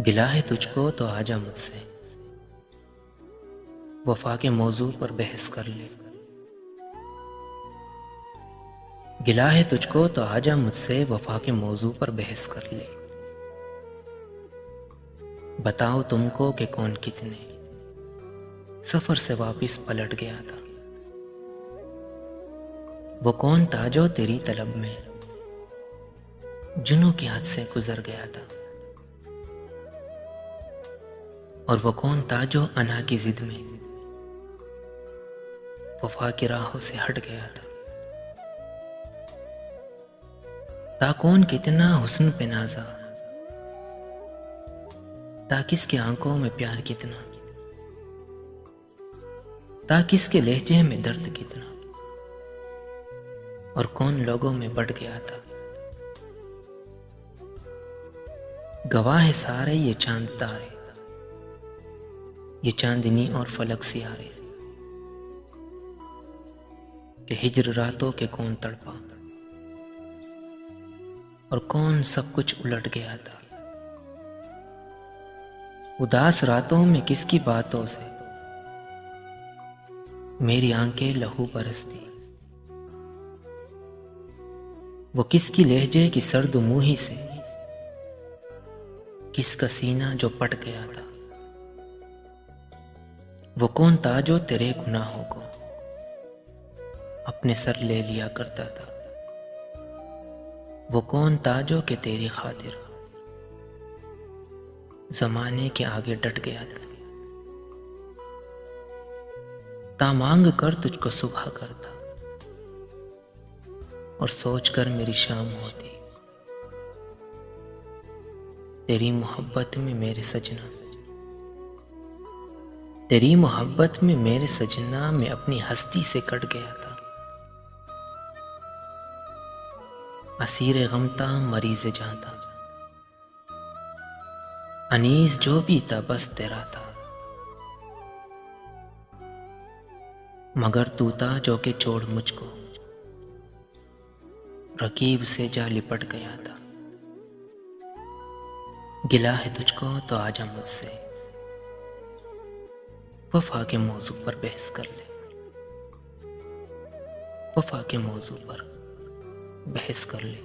गिला है तुझको तो आजा मुझसे वफा के मौजू पर बहस कर ले। गिला है तुझको तो आजा मुझसे वफा के मौजू पर बहस कर ले। बताओ तुमको कि कौन कितने सफर से वापस पलट गया था। वो कौन था जो तेरी तलब में जुनूं की हद से गुजर गया था। और वो कौन था जो अना की जिद में वफा की राहों से हट गया था। ता कौन कितना हुस्न पे नाजा, ता किसके आंखों में प्यार कितना, ता किसके लहजे में दर्द कितना। और कौन लोगों में बढ़ गया था। गवाह है सारे ये चांद तारे, ये चांदनी और फलक सियारे, कि हिज्र रातों के कौन तड़पा और कौन सब कुछ उलट गया था। उदास रातों में किसकी बातों से मेरी आंखें लहू बरसती। वो किसकी लहजे की सर्द मुंही से किसका सीना जो पट गया था। वो कौन था जो तेरे गुनाहों को अपने सर ले लिया करता था। वो कौन था जो कि तेरी खातिर जमाने के आगे डट गया था। ता मांग कर तुझको सुबह करता और सोच कर मेरी शाम होती। तेरी मोहब्बत में मेरे सजना, तेरी मोहब्बत में मेरे सजना में अपनी हस्ती से कट गया था। असीर गमता मरीज जां था, अनीस जो भी था बस तेरा था। मगर तू था जो के छोड़ मुझको रकीब से जा लिपट गया था। गिला है तुझको तो आजा मुझसे वफा के मौजू पर बहस कर ले। वफा के मौजू पर बहस कर ले।